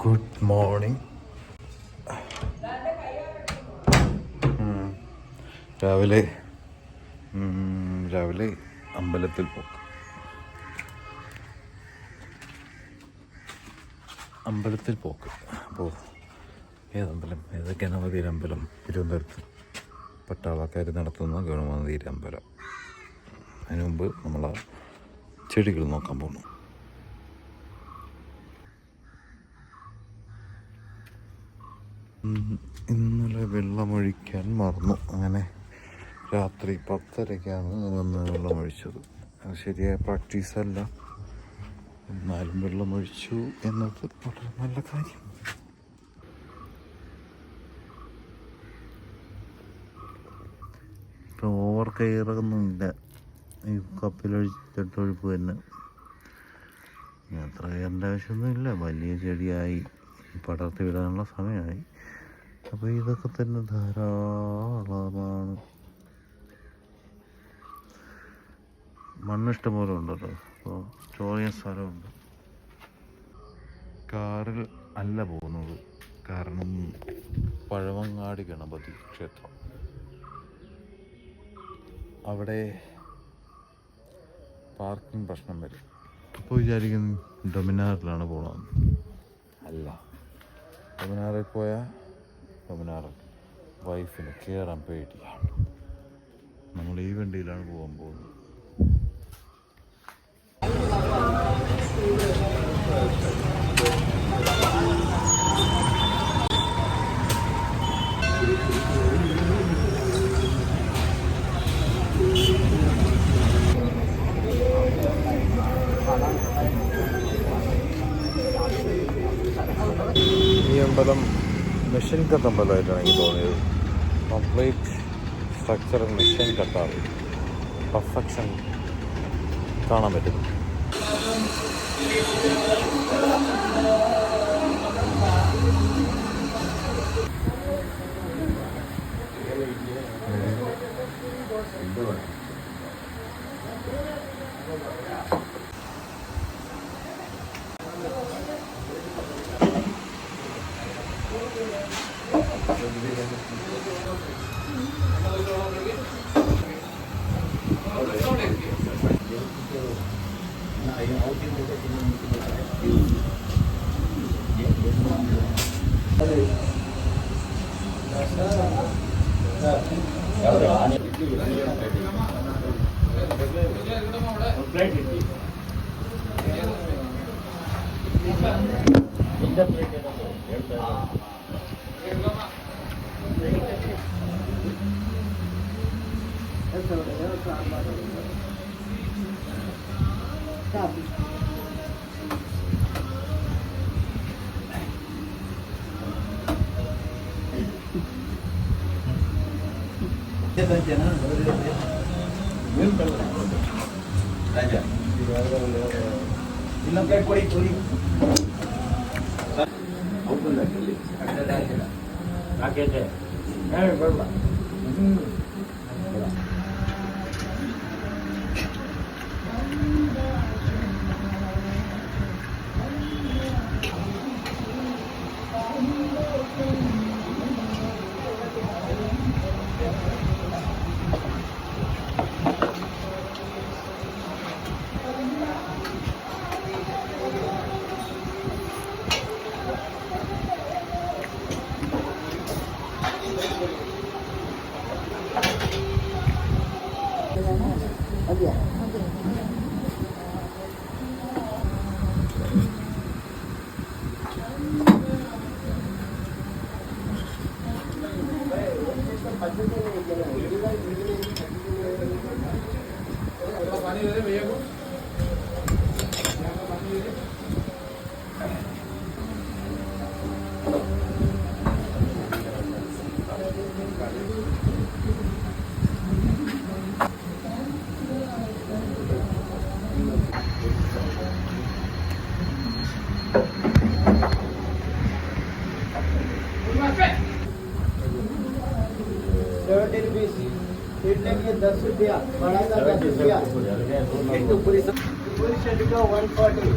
Good morning. രാവിലെ അമ്പലത്തിൽ പോക്ക്. അപ്പോൾ ഏതമ്പലം? ഗണപതിയുടെ അമ്പലം, തിരുവനന്തപുരത്ത് പട്ടാളക്കാർ നടത്തുന്ന ഗണപതിയുടെ അമ്പലം. അതിന് മുമ്പ് നമ്മൾ ആ ചെടികൾ നോക്കാൻ പോകുന്നു. ഇന്നലെ വെള്ളമൊഴിക്കാൻ മറന്നു. അങ്ങനെ രാത്രി 10:30-ക്കാണ് വന്ന് വെള്ളമൊഴിച്ചത്. അത് ശരിയായ പ്രാക്ടീസല്ല, എന്നാലും വെള്ളമൊഴിച്ചു എന്നത് വളരെ നല്ല കാര്യം. ഓവർ കെയറൊന്നുമില്ല ഈ കപ്പിലൊഴിച്ചിട്ടൊഴുപ്പ് തന്നെ. അത്ര കയറേണ്ട ആവശ്യമൊന്നുമില്ല. വലിയ ചെടിയായി പടർത്തി വിടാനുള്ള സമയമായി. അപ്പോൾ ഇതൊക്കെ തന്നെ ധാരാളമാണ്. മണ്ണിഷ്ടം പോലെ ഉണ്ടല്ലോ, അപ്പോൾ സ്റ്റോർ ചെയ്യാൻ സ്ഥലമുണ്ട്. കാറിൽ അല്ല പോകുന്നത്, കാരണം പഴവങ്ങാടി ഗണപതി ക്ഷേത്രം, അവിടെ പാർക്കിംഗ് പ്രശ്നം വരും. അപ്പോൾ വിചാരിക്കും ഡൊമിനാറിലാണ് പോകണമെന്ന്. അല്ല, ഡൊമിനാറിൽ പോയാൽ വൈഫിന് കയറാൻ പേടിയാണ്. നമ്മൾ ഈ വണ്ടിയിലാണ് പോകാൻ പോകുന്നത്. ഈ അമ്പലം മിഷൻ കട്ട് അമ്പലമായിട്ടാണ് എനിക്ക് തോന്നിയത്. കംപ്ലീറ്റ് സ്ട്രക്ചർ മിഷൻ കട്ടാണ്. പെർഫെക്ഷൻ കാണാൻ പറ്റും. ₹10, बड़ा का ₹10, एक तो पूरी शर्ट का 140।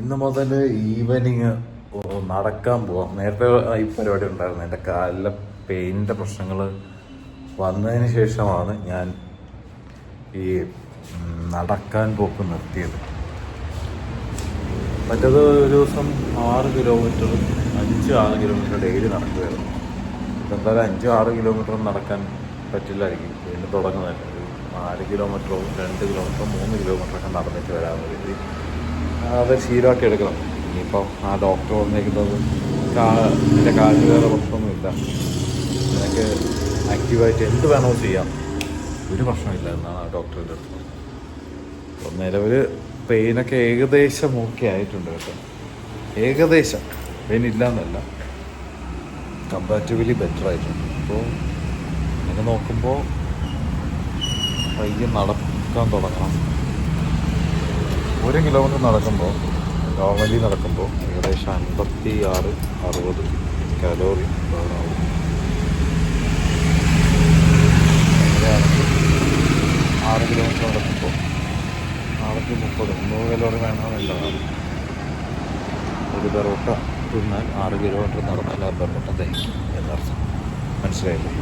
ഇന്ന് മുതൽ ഈവനിങ് നടക്കാൻ പോവാം. നേരത്തെ ഈ പരിപാടി ഉണ്ടായിരുന്നു. എൻ്റെ കാലിലെ പെയിൻ്റെ പ്രശ്നങ്ങൾ വന്നതിന് ശേഷമാണ് ഞാൻ ഈ നടക്കാൻ പോക്ക് നിർത്തിയത്. മറ്റത് ഒരു ദിവസം 6 കിലോമീറ്റർ 5-6 കിലോമീറ്റർ ഡെയിലി നടക്കുമായിരുന്നു. എന്തായാലും 5-6 കിലോമീറ്റർ നടക്കാൻ പറ്റില്ലായിരിക്കും. വീണ്ടും തുടങ്ങുന്നതല്ല. ഒരു 4 കിലോമീറ്ററോ 2 കിലോമീറ്ററോ 3 കിലോമീറ്ററൊക്കെ നടന്നിട്ട് വരാമെന്ന് കരുതി അത് ശീലമാക്കി എടുക്കണം. ഇനിയിപ്പോൾ ആ ഡോക്ടർ പറഞ്ഞിരിക്കുന്നത് എൻ്റെ കാലിന് വേറെ പ്രശ്നമൊന്നുമില്ല, നിനക്ക് ആക്റ്റീവായിട്ട് എന്ത് വേണോ ചെയ്യാം, ഒരു പ്രശ്നമില്ല എന്നാണ് ആ ഡോക്ടറിൻ്റെ അടുത്ത്. അപ്പോൾ നിലവിൽ പെയിനൊക്കെ ഏകദേശം ഓക്കെ ആയിട്ടുണ്ട് കേട്ടോ. ഏകദേശം പെയിൻ ഇല്ല എന്നല്ല, കമ്പാരിറ്റീവ്ലി ബെറ്റർ ആയിട്ടുണ്ട്. അപ്പോൾ ഇങ്ങനെ നോക്കുമ്പോൾ പയ്യെ നടക്കാൻ തുടങ്ങണം. 1 കിലോമീറ്റർ നടക്കുമ്പോൾ നോർമലി നടക്കുമ്പോൾ ഏകദേശം 56-60 കലോറി ബേണാവും. അങ്ങനെയാണെങ്കിൽ 6 കിലോമീറ്റർ നടക്കുമ്പോൾ 430 കലോറി വേണമെന്നുള്ളതാണ്. ഒരു പെറോട്ട തിന്നാൽ 6 കിലോമീറ്റർ നടന്നാൽ ആ പെറോട്ട ദഹിക്കും എന്നർത്ഥം. മനസ്സിലായില്ലേ?